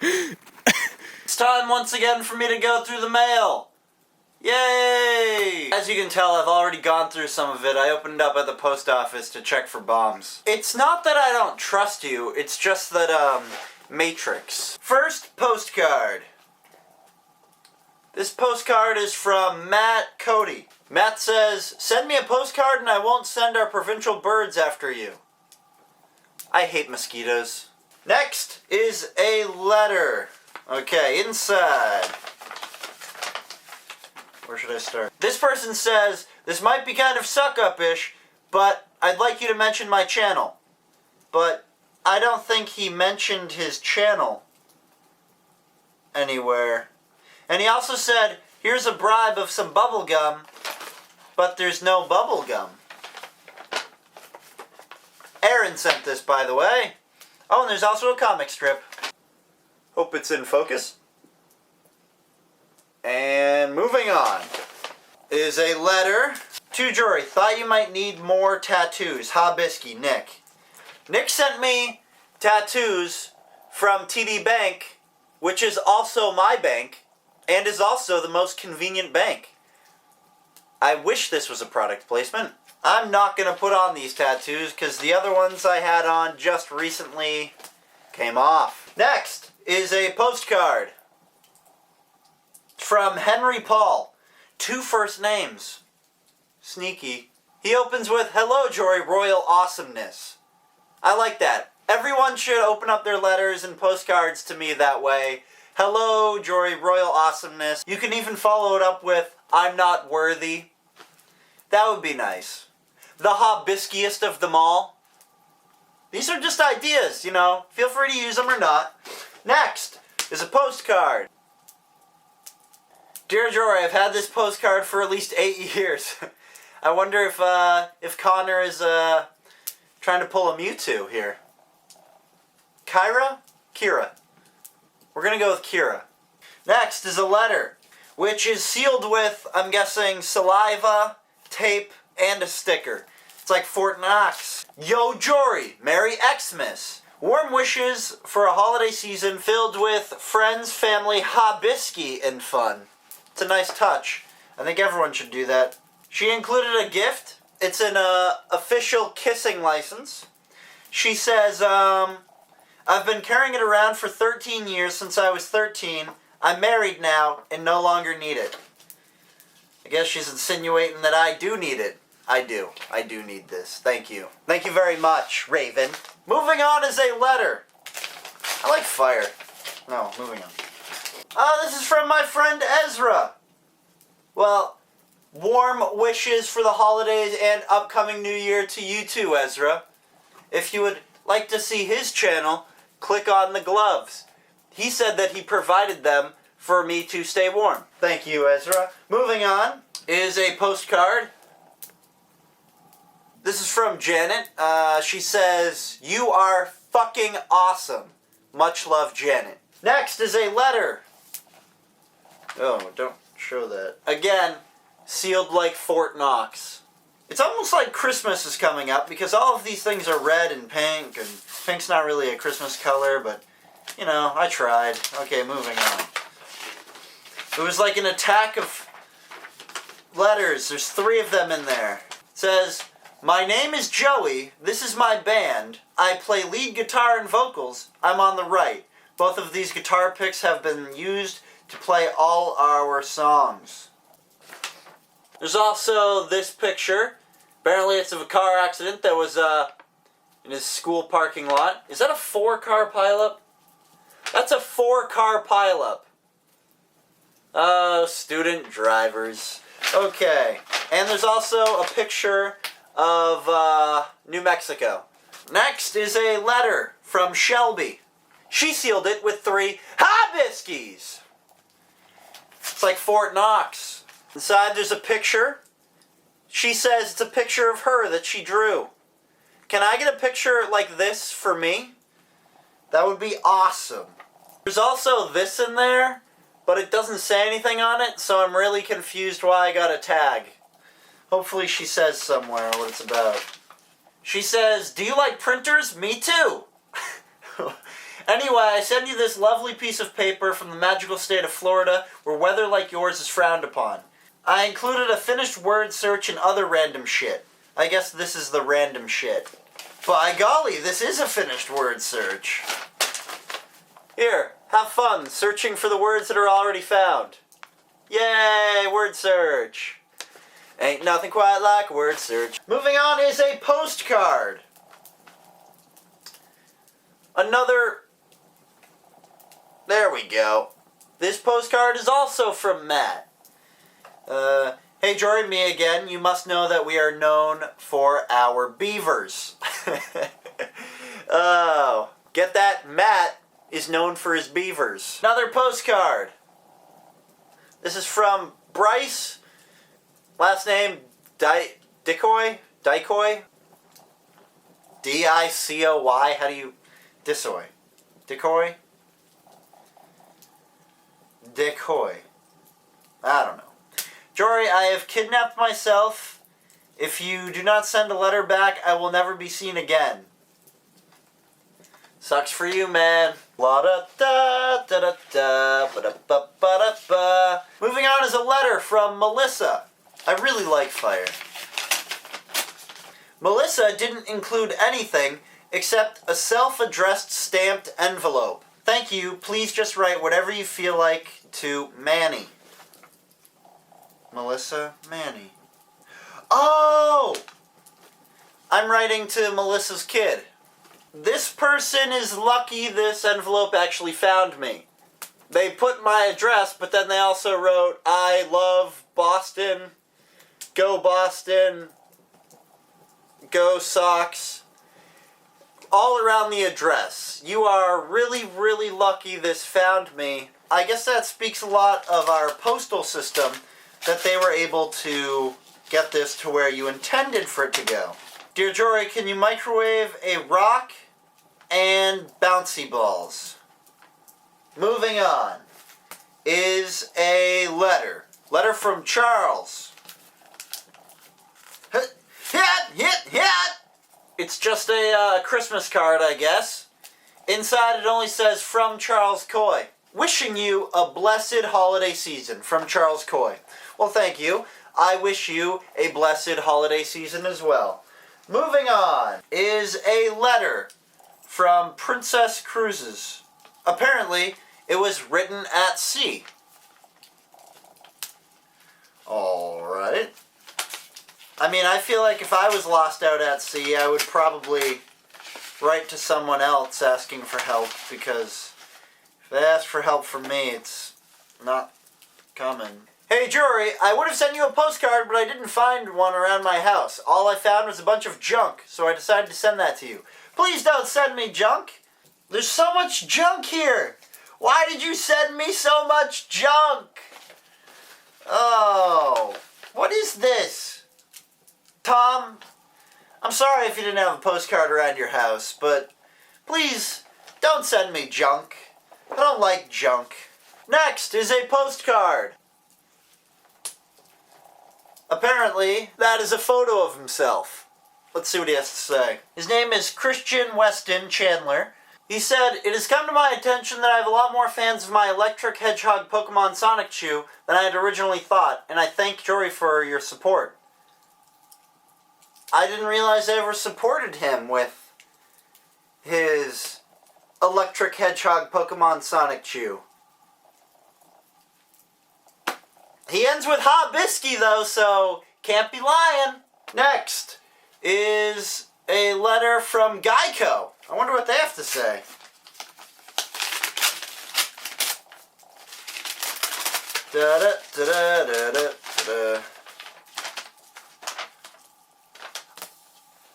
It's time once again for me to go through the mail. Yay! As you can tell, I've already gone through some of it. I opened up at the post office to check for bombs. It's not that I don't trust you, it's just that, Matrix. First postcard. This postcard is from Matt Cody. Matt says, "Send me a postcard and I won't send our provincial birds after you." I hate mosquitoes. Next is a letter. Okay, inside. Where should I start? This person says, "This might be kind of suck-up-ish, but I'd like you to mention my channel." But I don't think he mentioned his channel anywhere. And he also said, "Here's a bribe of some bubble gum," but there's no bubble gum. Aaron sent this, by the way. Oh, and there's also a comic strip. Hope it's in focus. And moving on is a letter to Jory. "Thought you might need more tattoos. Hobisky, Nick." Nick sent me tattoos from TD Bank, which is also my bank, and is also the most convenient bank. I wish this was a product placement. I'm not going to put on these tattoos because the other ones I had on just recently came off. Next is a postcard from Henry Paul. 2 first names. Sneaky. He opens with, "Hello, Jory, royal awesomeness." I like that. Everyone should open up their letters and postcards to me that way. "Hello, Jory, royal awesomeness." You can even follow it up with, "I'm not worthy." That would be nice. "The hobbiskiest of them all." These are just ideas, you know. Feel free to use them or not. Next is a postcard. "Dear Jory, I've had this postcard for at least 8 years. I wonder if Connor is trying to pull a Mewtwo here." Kira? We're going to go with Kira. Next is a letter, which is sealed with, I'm guessing, saliva, tape, and a sticker. It's like Fort Knox. "Yo, Jory, Merry Xmas. Warm wishes for a holiday season filled with friends, family, hobisky, and fun." It's a nice touch. I think everyone should do that. She included a gift. It's an official kissing license. She says, "I've been carrying it around for 13 years since I was 13. I'm married now and no longer need it." I guess she's insinuating that I do need it. I do. I do need this. Thank you. Thank you very much, Raven. Moving on is a letter. I like fire. No, moving on. This is from my friend Ezra. Well, warm wishes for the holidays and upcoming new year to you too, Ezra. If you would like to see his channel, click on the gloves. He said that he provided them for me to stay warm. Thank you, Ezra. Moving on is a postcard. This is from Janet. She says, "You are fucking awesome. Much love, Janet." Next is a letter. Oh, don't show that. Again, sealed like Fort Knox. It's almost like Christmas is coming up because all of these things are red and pink, and pink's not really a Christmas color, but, you know, I tried. Okay, moving on. It was like an attack of letters. There's 3 of them in there. It says, "My name is Joey. This is my band. I play lead guitar and vocals. I'm on the right. Both of these guitar picks have been used to play all our songs." There's also this picture. Apparently it's of a car accident that was in his school parking lot. Is that a 4-car pileup? That's a 4-car pileup. Oh, student drivers. Okay. And there's also a picture of New Mexico. Next is a letter from Shelby. She sealed it with 3 hobbiskies. It's like Fort Knox. Inside there's a picture. She says it's a picture of her that she drew. Can I get a picture like this for me? That would be awesome. There's also this in there, but it doesn't say anything on it, so I'm really confused why I got a tag. Hopefully she says somewhere what it's about. She says, "Do you like printers? Me too." Anyway, I send you this lovely piece of paper from the magical state of Florida, where weather like yours is frowned upon. I included a finished word search and other random shit. I guess this is the random shit. By golly, this is a finished word search. Here, have fun searching for the words that are already found. Yay, word search. Ain't nothing quite like a word search. Moving on is a postcard. There we go. This postcard is also from Matt. Hey Jory, me again. You must know that we are known for our beavers. Oh, get that? Matt is known for his beavers. Another postcard. This is from Bryce. Last name Dicoy? Dicoy? D-I-C-O-Y? How do you... Dicoy? Dicoy? Decoy. I don't know. Jory, I have kidnapped myself. If you do not send a letter back, I will never be seen again. Sucks for you, man. La da da da da da ba da ba ba da ba. Moving on is a letter from Melissa. I really like fire. Melissa didn't include anything except a self-addressed stamped envelope. Thank you. Please just write whatever you feel like to Manny. Melissa, Manny. Oh! I'm writing to Melissa's kid. This person is lucky this envelope actually found me. They put my address, but then they also wrote, I love Boston, go Sox, all around the address. You are really, really lucky this found me. I guess that speaks a lot of our postal system, that they were able to get this to where you intended for it to go. Dear Jory, can you microwave a rock and bouncy balls? Moving on is a letter. Letter from Charles. It's just a Christmas card, I guess. Inside it only says, from Charles Coy. Wishing you a blessed holiday season, from Charles Coy. Well, thank you. I wish you a blessed holiday season as well. Moving on is a letter from Princess Cruises. Apparently, it was written at sea. Alright. I mean, I feel like if I was lost out at sea, I would probably write to someone else asking for help, because if they ask for help from me, it's not coming. Hey Jory, I would have sent you a postcard, but I didn't find one around my house. All I found was a bunch of junk, so I decided to send that to you. Please don't send me junk. There's so much junk here. Why did you send me so much junk? Oh, what is this? Tom, I'm sorry if you didn't have a postcard around your house, but please don't send me junk. I don't like junk. Next is a postcard. Apparently, that is a photo of himself. Let's see what he has to say. His name is Christian Weston Chandler. He said, it has come to my attention that I have a lot more fans of my electric hedgehog Pokemon Sonic Chew than I had originally thought, and I thank Jory for your support. I didn't realize I ever supported him with his electric hedgehog Pokemon Sonic Chew. He ends with Hobisky, though, so can't be lying. Next is a letter from Geico. I wonder what they have to say. Da-da-da-da-da-da-da.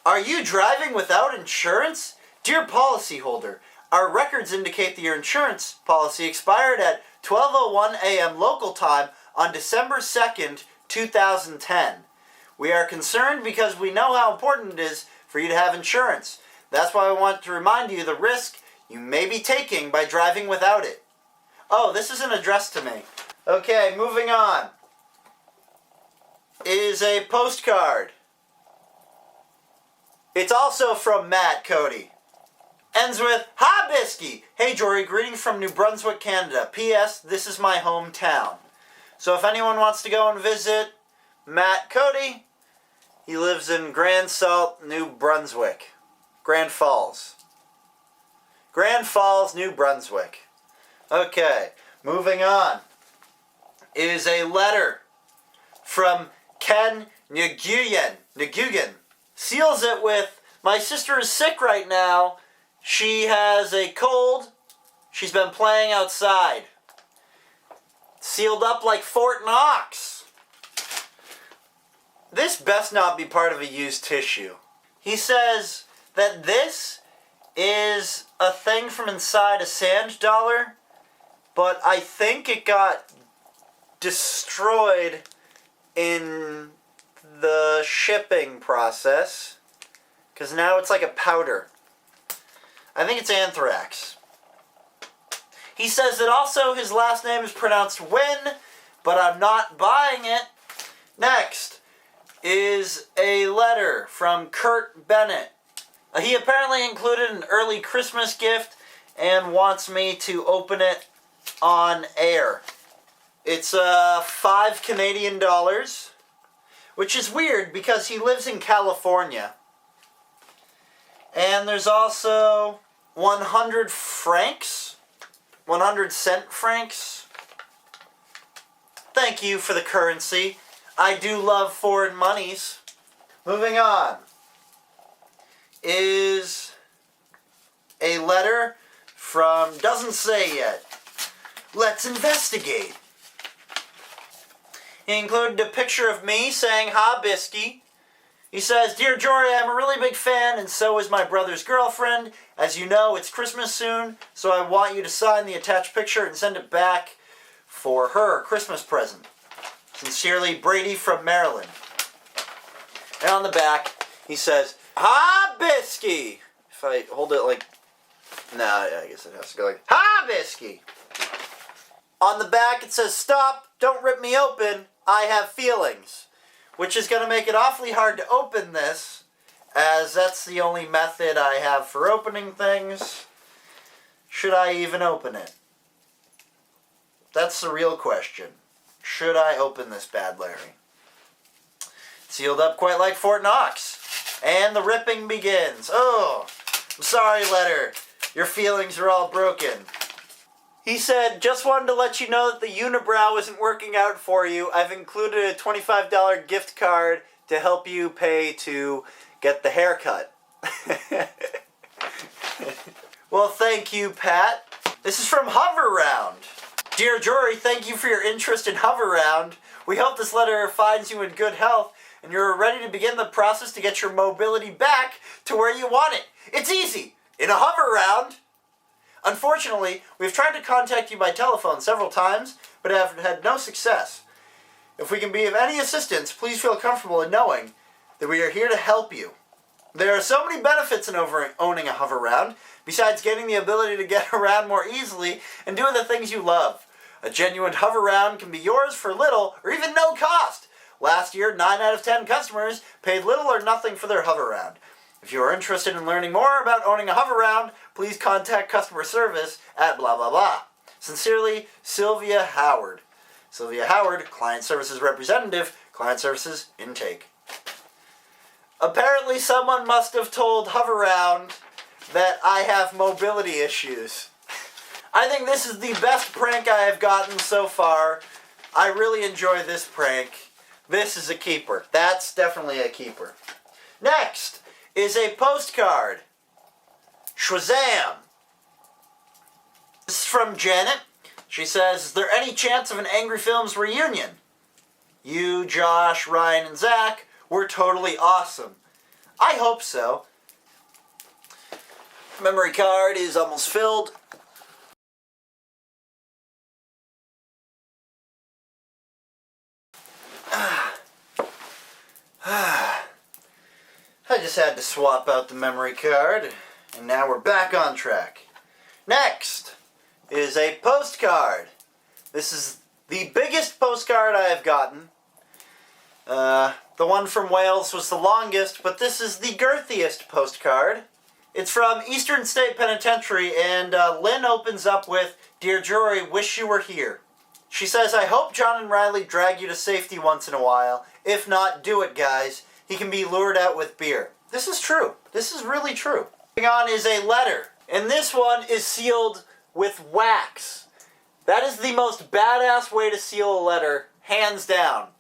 Are you driving without insurance? Dear policyholder, our records indicate that your insurance policy expired at 12:01 a.m. local time on December 2nd, 2010. We are concerned because we know how important it is for you to have insurance. That's why we want to remind you the risk you may be taking by driving without it. Oh, this isn't addressed to me. Okay, moving on. Is a postcard. It's also from Matt Cody. ends with, "Hi, Bisky! Hey, Jory, greetings from New Brunswick, Canada. P.S. This is my hometown." So if anyone wants to go and visit Matt Cody, he lives in Grand Salt, New Brunswick. Grand Falls. Grand Falls, New Brunswick. Okay, moving on. Is a letter from Ken Nguyen. Seals it with, "My sister is sick right now. She has a cold. She's been playing outside." Sealed up like Fort Knox. This best not be part of a used tissue. He says that this is a thing from inside a sand dollar, but I think it got destroyed in the shipping process, because now it's like a powder. I think it's anthrax. He says that also his last name is pronounced Win, but I'm not buying it. Next is a letter from Kurt Bennett. He apparently included an early Christmas gift and wants me to open it on air. It's $5 Canadian, which is weird because he lives in California. And there's also 100 francs, 100 cent francs. Thank you for the currency. I do love foreign monies. Moving on is a letter from, doesn't say yet, Let's Investigate. He included a picture of me saying, "Hi, Bisky." He says, "Dear Jory, I'm a really big fan, and so is my brother's girlfriend. As you know, it's Christmas soon, so I want you to sign the attached picture and send it back for her Christmas present. Sincerely, Brady from Maryland." And on the back, he says, "Hi, Bisky." If I hold it like, I guess it has to go like, "Hi, Bisky." On the back, it says, "Stop, don't rip me open, I have feelings." Which is going to make it awfully hard to open this, as that's the only method I have for opening things. Should I even open it? That's the real question. Should I open this bad Larry? Sealed up quite like Fort Knox. And the ripping begins. Oh, I'm sorry, letter. Your feelings are all broken. He said, "Just wanted to let you know that the unibrow isn't working out for you. I've included a $25 gift card to help you pay to get the haircut." Well, thank you, Pat. This is from Hoverround. "Dear Jory, thank you for your interest in Hoverround. We hope this letter finds you in good health and you're ready to begin the process to get your mobility back to where you want it. It's easy. In a Hoverround. Unfortunately, we've tried to contact you by telephone several times, but have had no success. If we can be of any assistance, please feel comfortable in knowing that we are here to help you. There are so many benefits in owning a Hoverround, besides getting the ability to get around more easily and doing the things you love. A genuine Hoverround can be yours for little or even no cost. Last year, 9 out of 10 customers paid little or nothing for their Hoverround. If you are interested in learning more about owning a Hoverround, please contact customer service at blah blah blah. Sincerely, Sylvia Howard. Sylvia Howard, Client Services Representative, Client Services Intake." Apparently someone must have told Hoverround that I have mobility issues. I think this is the best prank I have gotten so far. I really enjoy this prank. This is a keeper. That's definitely a keeper. Next is a postcard. Shazam! This is from Janet. She says, "Is there any chance of an Angry Films reunion? You, Josh, Ryan, and Zach were totally awesome. I hope so." Memory card is almost filled. I just had to swap out the memory card, and now we're back on track. Next is a postcard. This is the biggest postcard I have gotten. The one from Wales was the longest, but this is the girthiest postcard. It's from Eastern State Penitentiary, and Lynn opens up with, "Dear Jory, wish you were here." She says, "I hope John and Riley drag you to safety once in a while. If not, do it, guys. He can be lured out with beer." This is true. This is really true. Moving on is a letter, and this one is sealed with wax. That is the most badass way to seal a letter, hands down.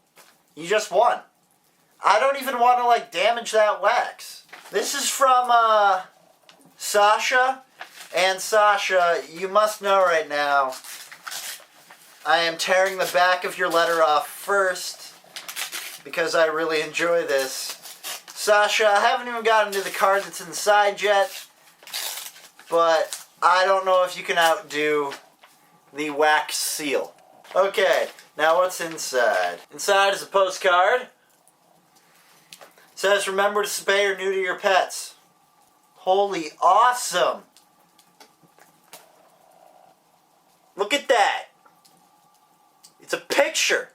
You just won. I don't even want to, damage that wax. This is from, Sasha. And Sasha, you must know right now, I am tearing the back of your letter off first, because I really enjoy this. Sasha, I haven't even gotten to the card that's inside yet, but I don't know if you can outdo the wax seal. Okay, now what's inside? Inside is a postcard. It says, "Remember to spay or neuter your pets." Holy awesome! Look at that! It's a picture!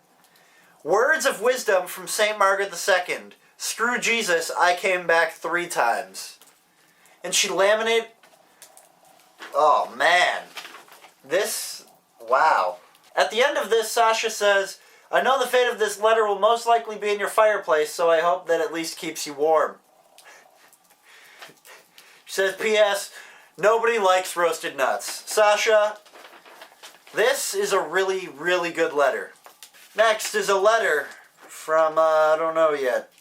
Words of wisdom from St. Margaret II. "Screw Jesus, I came back 3 times." And she laminated... Oh, man. This... Wow. At the end of this, Sasha says, "I know the fate of this letter will most likely be in your fireplace, so I hope that at least keeps you warm." She says, "P.S. Nobody likes roasted nuts." Sasha, this is a really, really good letter. Next is a letter from, I don't know yet.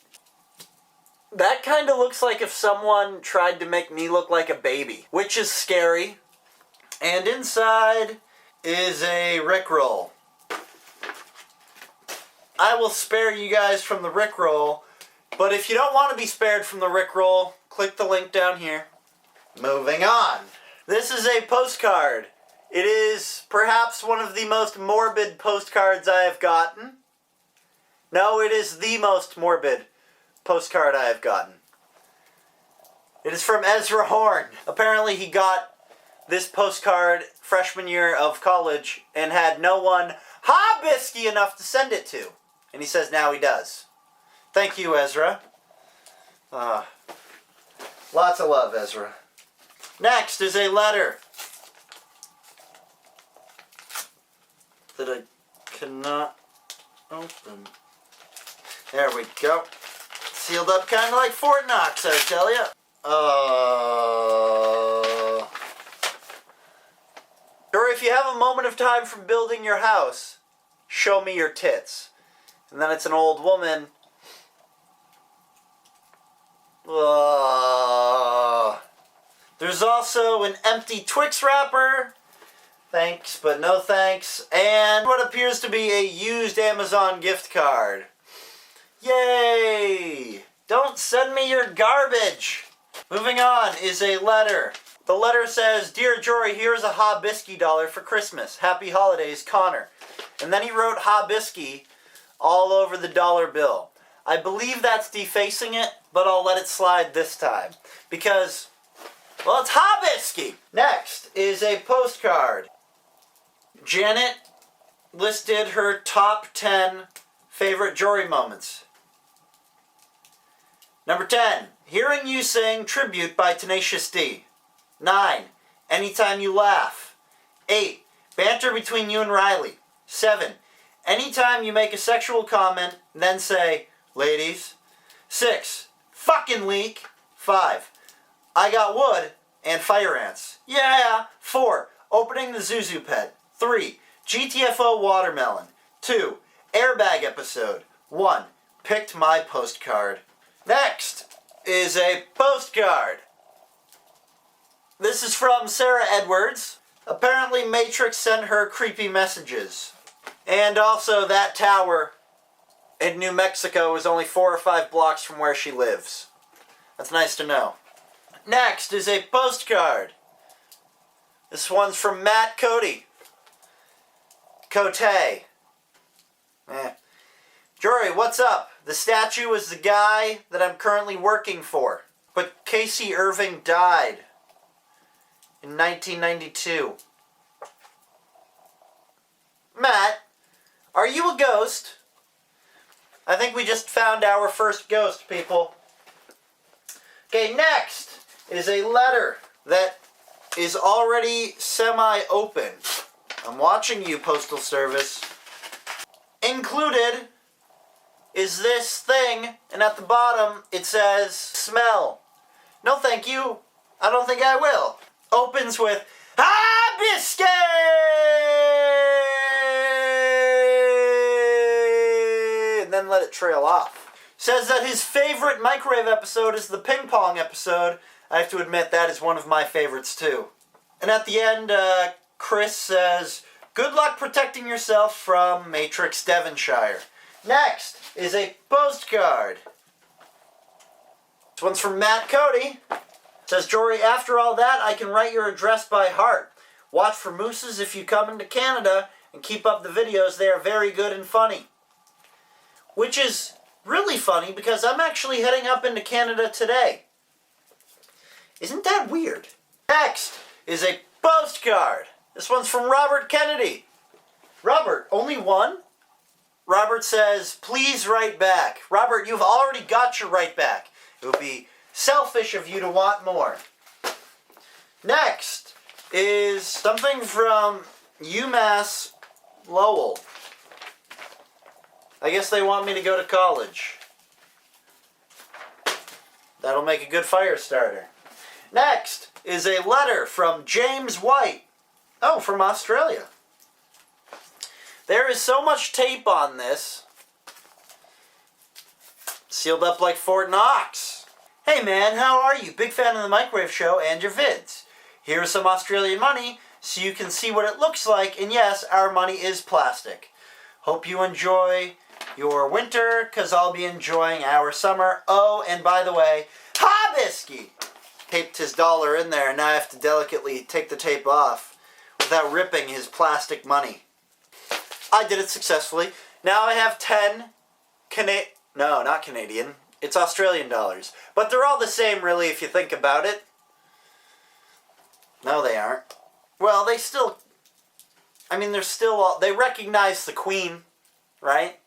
That kind of looks like if someone tried to make me look like a baby, which is scary. And inside is a Rickroll. I will spare you guys from the Rickroll, but if you don't want to be spared from the Rickroll, click the link down here. Moving on. This is a postcard. It is perhaps one of the most morbid postcards I have gotten. No, it is the most morbid postcard I have gotten. It is from Ezra Horn. Apparently he got this postcard freshman year of college and had no one hobisky enough to send it to. And he says now he does. Thank you, Ezra. Lots of love, Ezra. Next is a letter that I cannot open. There we go. Sealed up kind of like Fort Knox, I tell you. Or if you have a moment of time from building your house, show me your tits. And then it's an old woman. There's also an empty Twix wrapper. Thanks, but no thanks. And what appears to be a used Amazon gift card. Yay! Don't send me your garbage! Moving on is a letter. The letter says, "Dear Jory, here's a hobisky dollar for Christmas. Happy holidays, Connor." And then he wrote hobisky all over the dollar bill. I believe that's defacing it, but I'll let it slide this time. Because, well, it's hobisky! Next is a postcard. Janet listed her top 10 favorite Jory moments. Number 10, hearing you sing Tribute by Tenacious D. 9, anytime you laugh. 8, banter between you and Riley. 7, anytime you make a sexual comment, then say, ladies. 6, fucking leak. 5, I got wood and fire ants. Yeah. 4, opening the Zuzu pet. 3, GTFO watermelon. 2, airbag episode. 1, picked my postcard. Next is a postcard. This is from Sarah Edwards. Apparently Matrix sent her creepy messages. And also that tower in New Mexico is only 4 or 5 blocks from where she lives. That's nice to know. Next is a postcard. This one's from Matt Cody. Cote. Jory, what's up? The statue is the guy that I'm currently working for. But Casey Irving died in 1992. Matt, are you a ghost? I think we just found our first ghost, people. Okay, next is a letter that is already semi-open. I'm watching you, Postal Service. Included is this thing, and at the bottom it says, smell. No thank you. I don't think I will. Opens with, hibiscus! And then let it trail off. Says that his favorite microwave episode is the ping pong episode. I have to admit that is one of my favorites too. And at the end, Chris says, good luck protecting yourself from Matrix Devonshire. Next is a postcard. This one's from Matt Cody. It says, Jory, after all that, I can write your address by heart. Watch for mooses if you come into Canada and keep up the videos. They are very good and funny. Which is really funny because I'm actually heading up into Canada today. Isn't that weird? Next is a postcard. This one's from Robert Kennedy. Robert, only one? Robert says, please write back. Robert, you've already got your write back. It would be selfish of you to want more. Next is something from UMass Lowell. I guess they want me to go to college. That'll make a good fire starter. Next is a letter from James White. Oh, from Australia. There is so much tape on this. Sealed up like Fort Knox. Hey man, how are you? Big fan of the Microwave Show and your vids. Here's some Australian money so you can see what it looks like. And yes, our money is plastic. Hope you enjoy your winter, because I'll be enjoying our summer. Oh, and by the way, hibiscus! Taped his dollar in there, and now I have to delicately take the tape off without ripping his plastic money. I did it successfully. Now I have 10 no, not Canadian. It's Australian dollars. But they're all the same, really, if you think about it. No, they aren't. Well, they still... I mean, they're still all... They recognize the Queen, right?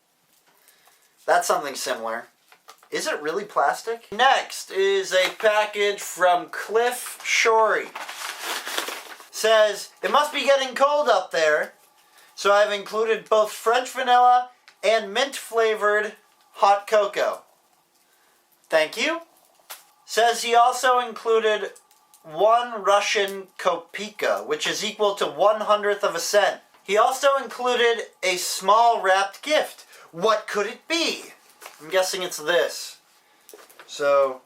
That's something similar. Is it really plastic? Next is a package from Cliff Jory. Says, it must be getting cold up there, so I've included both French vanilla and mint-flavored hot cocoa. Thank you. Says he also included 1 Russian kopeka, which is equal to 1/100th of a cent. He also included a small wrapped gift. What could it be? I'm guessing it's this. So,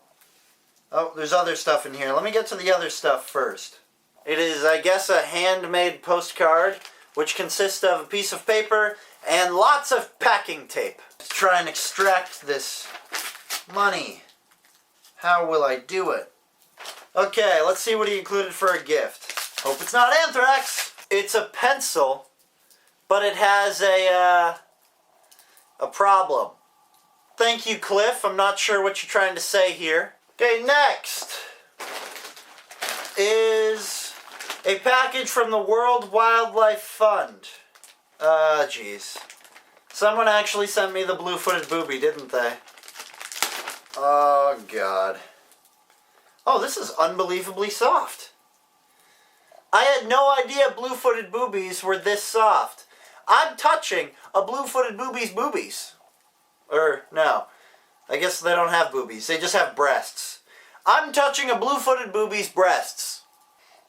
oh, there's other stuff in here. Let me get to the other stuff first. It is, I guess, a handmade postcard, which consists of a piece of paper and lots of packing tape. Let's try and extract this money. How will I do it? Okay, let's see what he included for a gift. Hope it's not anthrax. It's a pencil, but it has a problem. Thank you, Cliff. I'm not sure what you're trying to say here. Okay, next is a package from the World Wildlife Fund. Jeez. Someone actually sent me the blue-footed booby, didn't they? Oh, God. Oh, this is unbelievably soft. I had no idea blue-footed boobies were this soft. I'm touching a blue-footed booby's boobies. Or, no. I guess they don't have boobies. They just have breasts. I'm touching a blue-footed booby's breasts.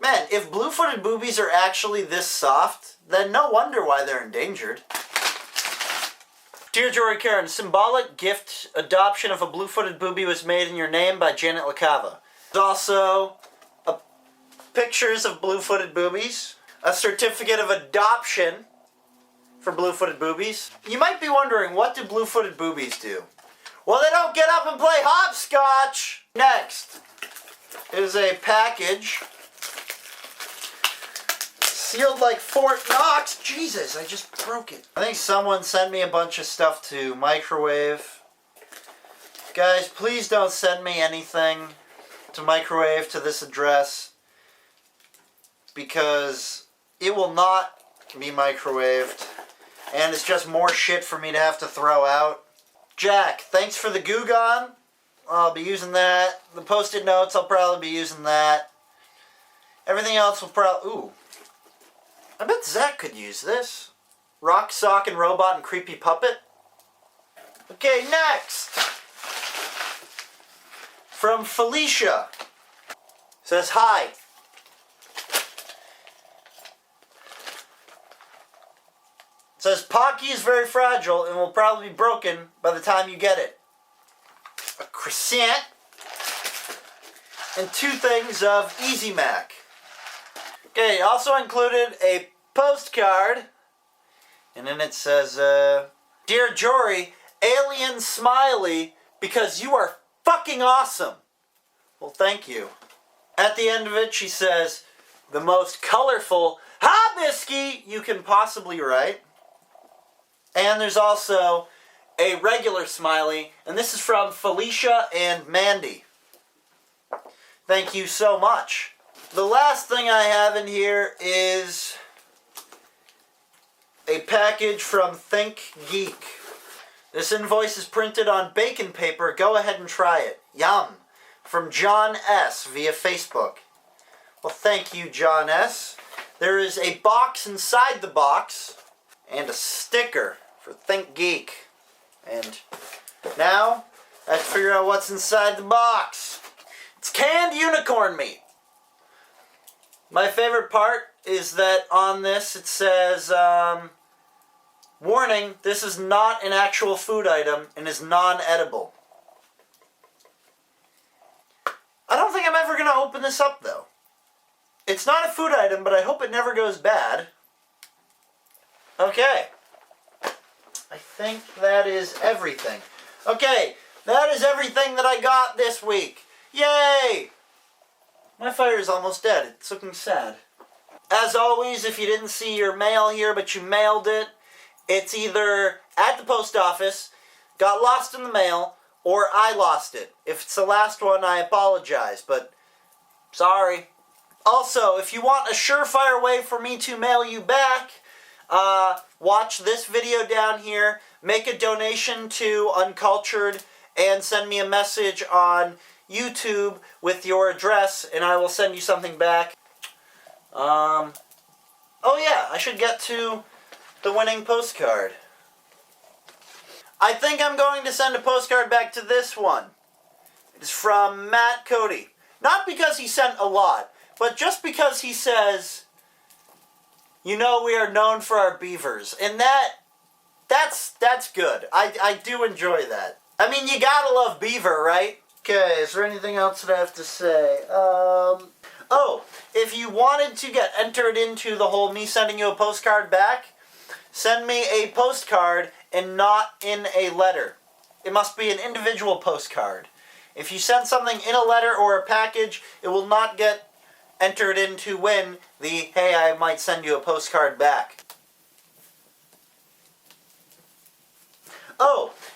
Man, if blue-footed boobies are actually this soft, then no wonder why they're endangered. Dear Jory Caron, symbolic gift adoption of a blue-footed booby was made in your name by Janet LaCava. There's also pictures of blue-footed boobies, a certificate of adoption for blue-footed boobies. You might be wondering, what do blue-footed boobies do? Well, they don't get up and play hopscotch! Next is a package sealed like Fort Knox. Jesus, I just broke it. I think someone sent me a bunch of stuff to microwave. Guys, please don't send me anything to microwave to this address, because it will not be microwaved, and it's just more shit for me to have to throw out. Jack, thanks for the Goo Gone. I'll be using that. The Post-it notes, I'll probably be using that. Everything else will probably... Ooh. I bet Zach could use this. Rock, Sock, and Robot and Creepy Puppet. Okay, next. From Felicia. Says, hi. Says, Pocky is very fragile and will probably be broken by the time you get it. A croissant. And 2 things of Easy Mac. Okay, also included a postcard. And then it says, Dear Jory, alien smiley, because you are fucking awesome. Well, thank you. At the end of it, she says, the most colorful hibisky you can possibly write. And there's also a regular smiley, and this is from Felicia and Mandy. Thank you so much. The last thing I have in here is a package from Think Geek. This invoice is printed on bacon paper. Go ahead and try it. Yum. From John S. via Facebook. Well, thank you, John S. There is a box inside the box and a sticker for Think Geek. And now, I have to figure out what's inside the box. It's canned unicorn meat. My favorite part is that on this it says, warning, this is not an actual food item and is non-edible. I don't think I'm ever going to open this up, though. It's not a food item, but I hope it never goes bad. Okay. I think that is everything. Okay, that is everything that I got this week. Yay! My fire is almost dead. It's looking sad. As always, if you didn't see your mail here, but you mailed it, it's either at the post office, got lost in the mail, or I lost it. If it's the last one, I apologize, but sorry. Also, if you want a surefire way for me to mail you back, watch this video down here, make a donation to Uncultured, and send me a message on YouTube with your address, and I will send you something back. Oh yeah, I should get to the winning postcard. I think I'm going to send a postcard back to this one. It's from Matt Cody. Not because he sent a lot, but just because he says, you know, we are known for our beavers. And that's good. I do enjoy that. I mean, you gotta love beaver, right? Okay, is there anything else that I have to say? Oh, if you wanted to get entered into the whole me sending you a postcard back, send me a postcard and not in a letter. It must be an individual postcard. If you send something in a letter or a package, it will not get entered into win the, hey, I might send you a postcard back. Oh,